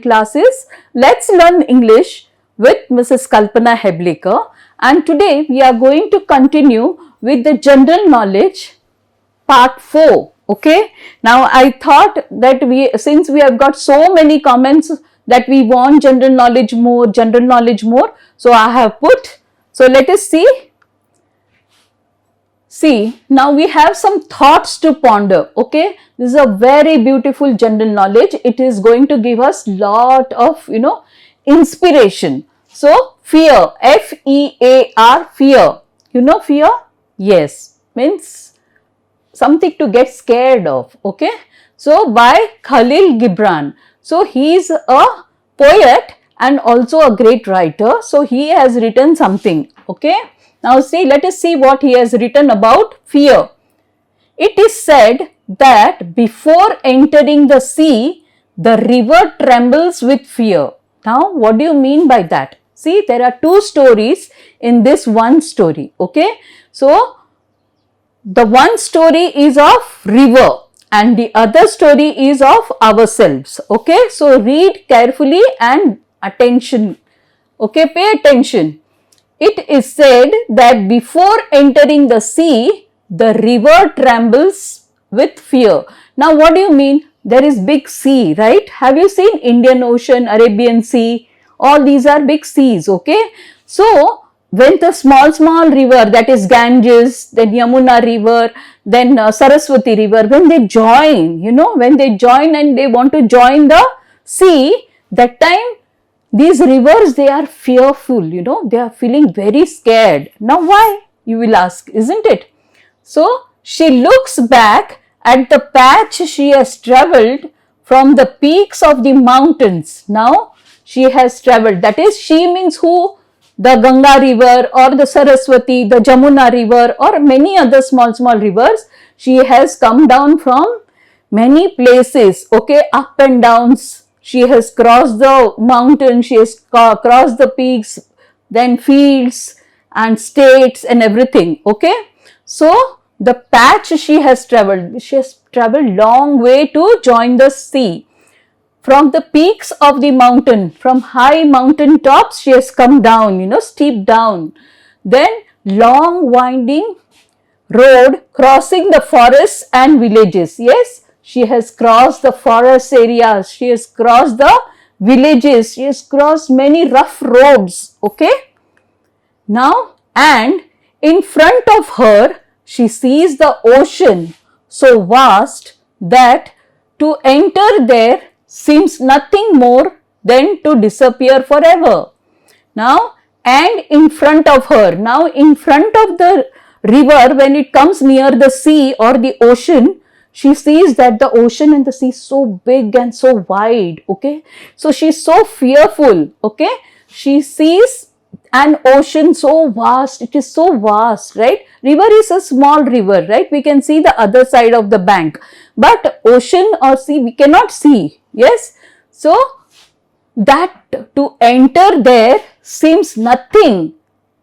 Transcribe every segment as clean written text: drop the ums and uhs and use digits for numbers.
classes. Let's learn English with Mrs. Kalpana Heblikar, and today we are going to continue with the general knowledge part 4. Okay, now I thought that since we have got so many comments that we want general knowledge more, so I have put. So let us see, now we have some thoughts to ponder. Okay, this is a very beautiful general knowledge. It is going to give us lot of inspiration. So fear, F-E-A-R, fear. You know fear? Yes, means something to get scared of. Okay, so by Khalil Gibran. So he is a poet and also a great writer. So he has written something. Okay, now let us see what he has written about fear. It is said that before entering the sea, the river trembles with fear. Now what do you mean by that? See, there are two stories in this one story. Okay, so the one story is of river and the other story is of ourselves. Okay, so read carefully and attention. Okay, pay attention. It is said that before entering the sea, the river trembles with fear. Now what do you mean? There is big sea, right? Have you seen Indian Ocean, Arabian Sea? All these are big seas. Okay, so when the small river, that is Ganges, then Yamuna river, then Saraswati river, when they join, when they join and they want to join the sea, that time these rivers, they are fearful, they are feeling very scared. Now why, you will ask, isn't it? So she looks back at the patch she has travelled from the peaks of the mountains. Now she has travelled, that is, she means who? The Ganga river or the Saraswati, the Jamuna river or many other small rivers. She has come down from many places, okay, up and downs. She has crossed the mountain, she has crossed the peaks, then fields and states and everything, okay. So the patch she has travelled long way to join the sea. From the peaks of the mountain, from high mountain tops, she has come down, steep down. Then long winding road crossing the forests and villages. Yes, she has crossed the forest areas, she has crossed the villages, she has crossed many rough roads. Okay. Now, and in front of her, she sees the ocean so vast that to enter there seems nothing more than to disappear forever. Now, and in front of her, now in front of the river, when it comes near the sea or the ocean, she sees that the ocean and the sea is so big and so wide. Okay, so she is so fearful. Okay, she sees an ocean so vast, it is so vast, right? River is a small river, right? We can see the other side of the bank, but ocean or sea we cannot see. Yes, so that to enter there seems nothing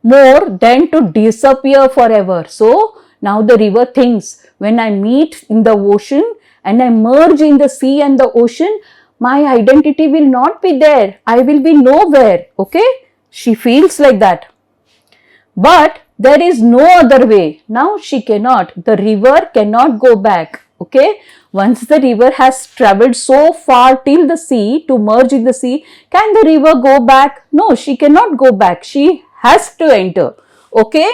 more than to disappear forever. So now the river thinks, when I meet in the ocean and I merge in the sea and the ocean, my identity will not be there, I will be nowhere. Okay, she feels like that, but there is no other way. Now she cannot, the river cannot go back. Okay, once the river has travelled so far till the sea to merge in the sea, can the river go back? No, she cannot go back. She has to enter. Okay.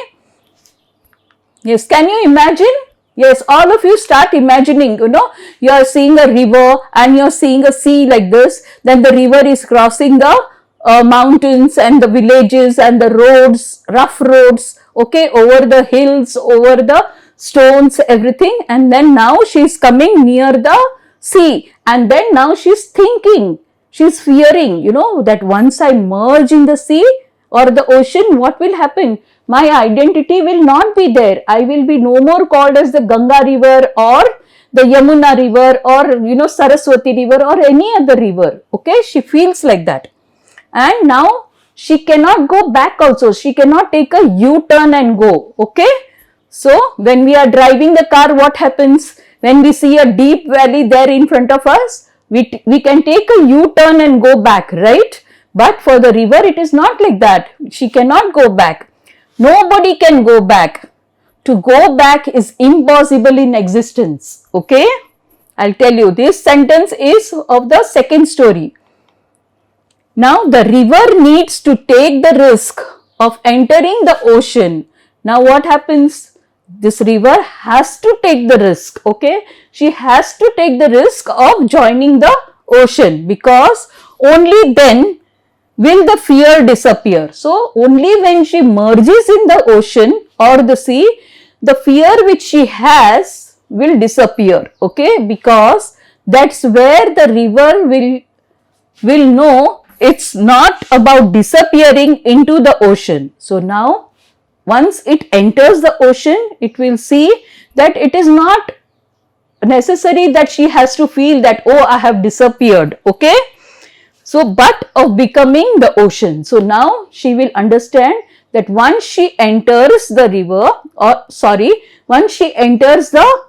Yes, can you imagine? Yes, all of you start imagining, you are seeing a river and you are seeing a sea like this. Then the river is crossing the mountains and the villages and the roads, rough roads, okay, over the hills, over the stones, everything, and then now she is coming near the sea, and then now she is thinking, she is fearing, that once I merge in the sea or the ocean, what will happen? My identity will not be there. I will be no more called as the Ganga river or the Yamuna river or Saraswati river or any other river. Okay, she feels like that, and now she cannot go back also. She cannot take a U-turn and go. Okay. So when we are driving the car, what happens? When we see a deep valley there in front of us, we can take a U-turn and go back, right? But for the river, it is not like that. She cannot go back. Nobody can go back. To go back is impossible in existence. Okay? I'll tell you, this sentence is of the second story. Now the river needs to take the risk of entering the ocean. Now what happens? This river has to take the risk, okay? She has to take the risk of joining the ocean, because only then will the fear disappear. So only when she merges in the ocean or the sea, the fear which she has will disappear, okay? Because that's where the river will know it's not about disappearing into the ocean. So now once it enters the ocean, it will see that it is not necessary that she has to feel that, oh, I have disappeared, okay? So, but of becoming the ocean. So now she will understand that once she enters the river, once she enters the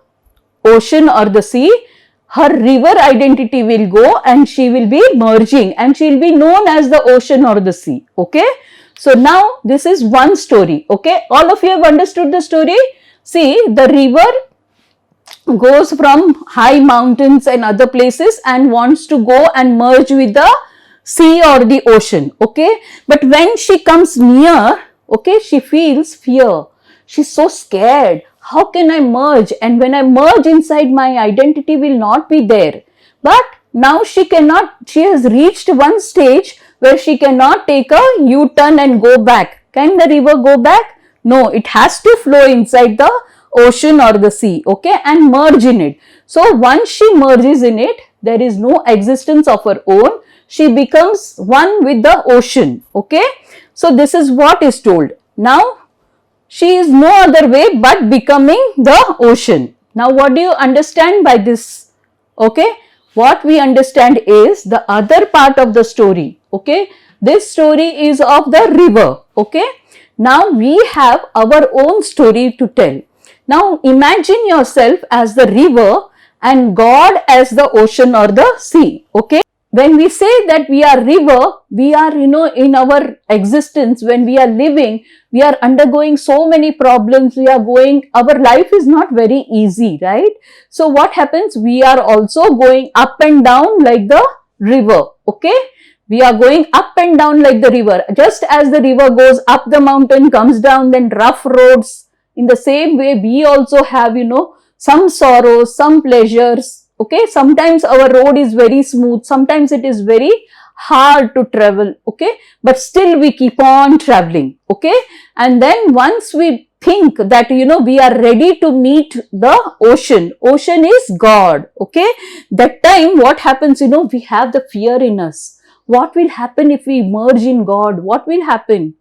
ocean or the sea, her river identity will go and she will be merging and she will be known as the ocean or the sea, okay? So now this is one story, okay? All of you have understood the story? See, the river goes from high mountains and other places and wants to go and merge with the sea or the ocean, okay? But when she comes near, okay, she feels fear. She's so scared. How can I merge? And when I merge inside, my identity will not be there. But now she has reached one stage where she cannot take a U-turn and go back. Can the river go back? No, it has to flow inside the ocean or the sea, okay, and merge in it. So once she merges in it, there is no existence of her own. She becomes one with the ocean, okay. So this is what is told. Now she is no other way but becoming the ocean. Now what do you understand by this? Okay, what we understand is the other part of the story, okay. This story is of the river, okay. Now we have our own story to tell. Now imagine yourself as the river and God as the ocean or the sea, okay. When we say that we are river, we are, in our existence, when we are living, we are undergoing so many problems, our life is not very easy, right? So what happens? We are also going up and down like the river, okay? We are going up and down like the river. Just as the river goes up the mountain, comes down, then rough roads, in the same way, we also have, some sorrows, some pleasures, okay. Sometimes our road is very smooth, sometimes it is very hard to travel, okay, but still we keep on traveling, okay. And then once we think that, we are ready to meet the ocean is God, okay. That time what happens, we have the fear in us. What will happen if we merge in God? What will happen?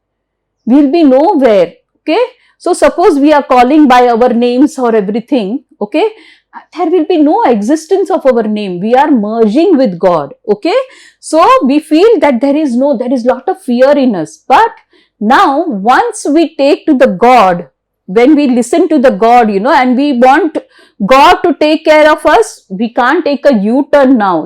We'll be nowhere, okay. So suppose we are calling by our names or everything, okay, there will be no existence of our name. We are merging with God, okay. So we feel that there is lot of fear in us. But now once we take to the God, when we listen to the God, and we want God to take care of us, we can't take a U-turn now,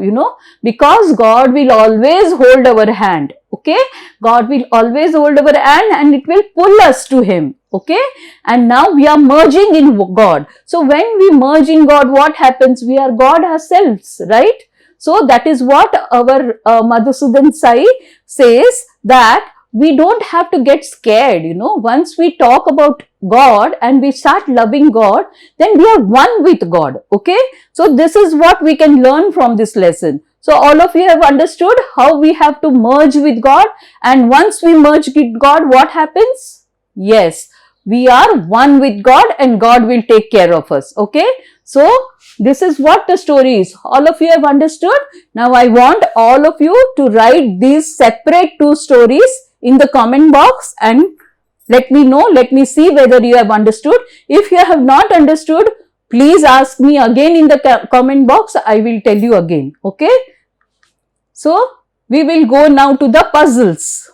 because God will always hold our hand, okay. God will always hold our hand and it will pull us to Him, okay. And now we are merging in God. So when we merge in God, what happens? We are God ourselves, right? So that is what our Madhusudan Sai says, that we don't have to get scared, once we talk about God and we start loving God, then we are one with God, okay. So this is what we can learn from this lesson. So all of you have understood how we have to merge with God, and once we merge with God, what happens? Yes, we are one with God and God will take care of us, okay. So this is what the story is. All of you have understood. Now I want all of you to write these separate two stories in the comment box and let me know, let me see whether you have understood. If you have not understood, please ask me again in the comment box. I will tell you again, okay. So we will go now to the puzzles.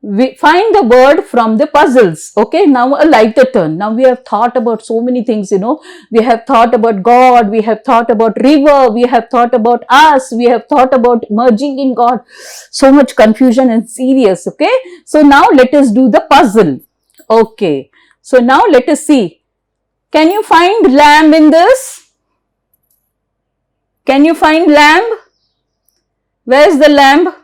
we find the word from the puzzles. Okay, now a lighter turn. Now we have thought about so many things, we have thought about God, we have thought about river, we have thought about us, we have thought about merging in God. So much confusion and serious. Okay, so now let us do the puzzle. Okay, so now let us see. Can you find lamb in this? Can you find lamb? Where's the lamb?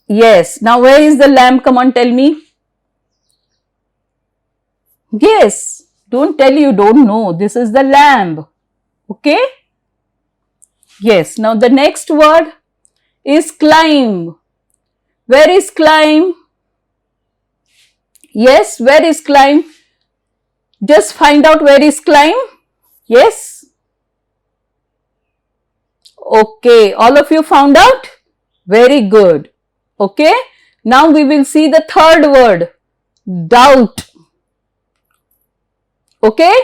Yes. Now where is the lamb? Come on, tell me. Yes. Don't tell you don't know. This is the lamb. Okay. Yes. Now the next word is climb. Where is climb? Yes. Where is climb? Just find out where is climb. Yes. Okay. All of you found out? Very good. Okay, now we will see the third word, doubt. Okay,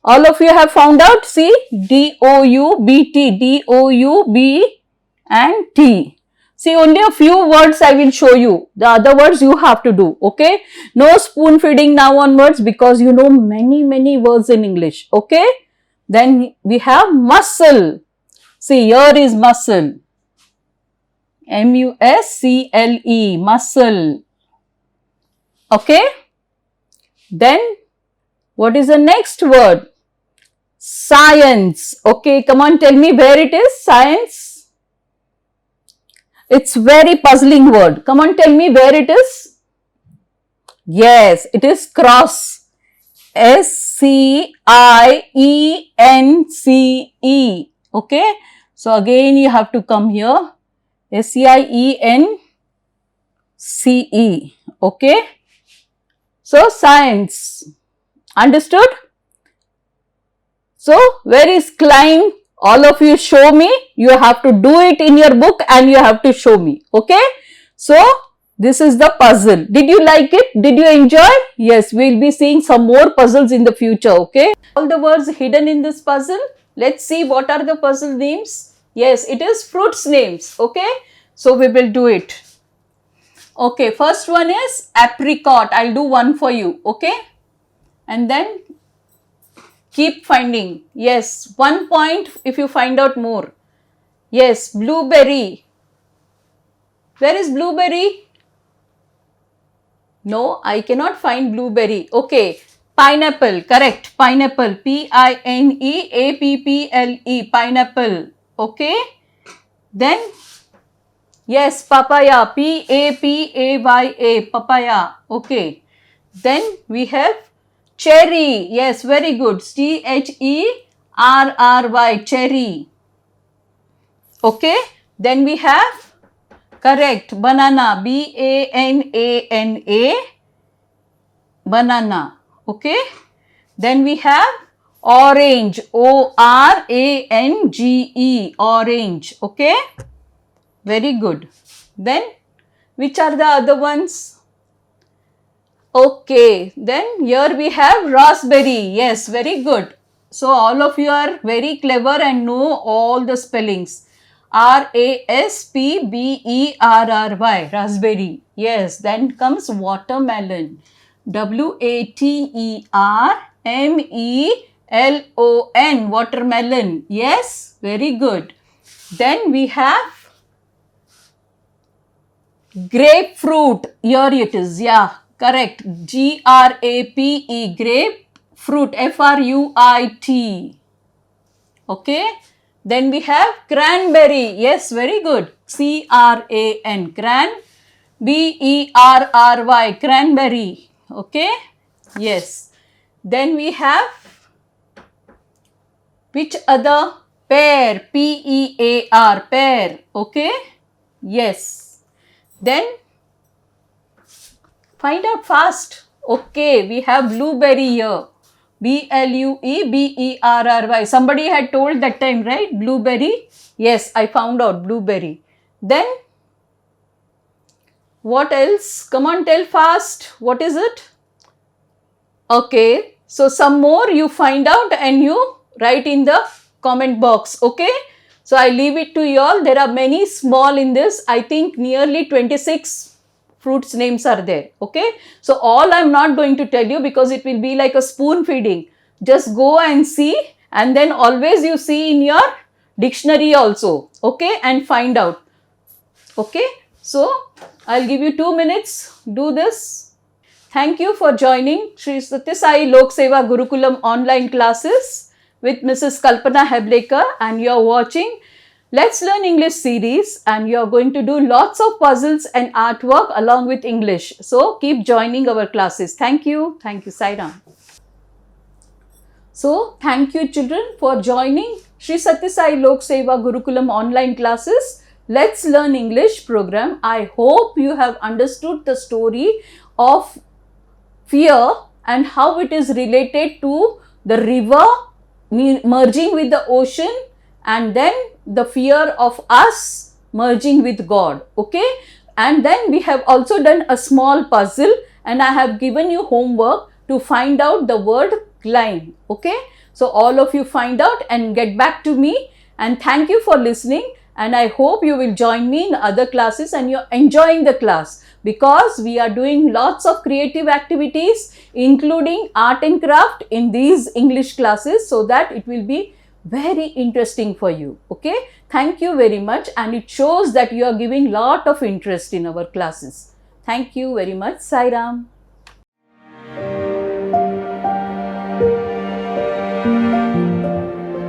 all of you have found out. See, D-O-U-B-T, D-O-U-B and T. See, only a few words I will show you. The other words you have to do. Okay, no spoon feeding now onwards because you know many words in English. Okay, then we have muscle. See, here is muscle. M-U-S-C-L-E, muscle. Okay. Then, what is the next word? Science. Okay, come on, tell me where it is. Science. It's very puzzling word. Come on, tell me where it is. Yes, it is cross. S-C-I-E-N-C-E. Okay. So, again you have to come here. S-C-I-E-N-C-E. Okay. So, science. Understood? So, where is climb? All of you show me. You have to do it in your book and you have to show me. Okay. So, this is the puzzle. Did you like it? Did you enjoy? Yes, we will be seeing some more puzzles in the future. Okay. All the words hidden in this puzzle. Let's see what are the puzzle names. Yes, it is fruits names. Okay. So, we will do it. Okay. First one is apricot. I'll do one for you. Okay. And then keep finding. Yes. 1 point if you find out more. Yes. Blueberry. Where is blueberry? No, I cannot find blueberry. Okay. Pineapple. Correct. Pineapple. P-I-N-E-A-P-P-L-E. Pineapple. Okay. Then, yes, papaya. P-A-P-A-Y-A. Papaya. Okay. Then we have cherry. Yes, very good. C-H-E-R-R-Y. Cherry. Okay. Then we have, correct, banana. B-A-N-A-N-A. Banana. Okay. Then we have orange. O-R-A-N-G-E. Orange. Okay. Very good. Then, which are the other ones? Okay. Then, here we have raspberry. Yes, very good. So, all of you are very clever and know all the spellings. R-A-S-P-B-E-R-R-Y. Raspberry. Yes. Then comes watermelon. W-A-T-E-R-M-E-L-O-N. Watermelon. Yes. Very good. Then we have grapefruit. Here it is. Yeah. Correct. G-R-A-P-E. Grapefruit. F-R-U-I-T. Okay. Then we have cranberry. Yes. Very good. C-R-A-N. Cran. B-E-R-R-Y. Cranberry. Okay. Yes. Then we have which other? Pear. P-E-A-R. Pear. Okay. Yes. Then find out fast. Okay. We have blueberry here. B-L-U-E-B-E-R-R-Y. Somebody had told that time, right? Blueberry. Yes. I found out blueberry. Then what else? Come on, tell fast. What is it? Okay. So, some more you find out and you write in the comment box. Okay. So I leave it to you all. There are many small in this. I think nearly 26 fruits names are there. Okay. So all I'm not going to tell you because it will be like a spoon feeding. Just go and see, and then always you see in your dictionary also. Okay. And find out. Okay. So I'll give you 2 minutes. Do this. Thank you for joining Sri Sathya Sai Lok Seva Gurukulam online classes with Mrs. Kalpana Heblekar, and you are watching Let's Learn English series, and you are going to do lots of puzzles and artwork along with English. So keep joining our classes. Thank you. Thank you, Sairam. So thank you children for joining Sri Sathya Sai Lok Seva Gurukulam online classes. Let's Learn English program. I hope you have understood the story of fear and how it is related to the river merging with the ocean, and then the fear of us merging with God. Okay. And then we have also done a small puzzle, and I have given you homework to find out the word climb. Okay. So all of you find out and get back to me, and thank you for listening, and I hope you will join me in other classes and you're enjoying the class, because we are doing lots of creative activities including art and craft in these English classes, so that it will be very interesting for you. Okay. Thank you very much, and it shows that you are giving lot of interest in our classes. Thank you very much. Sai Ram.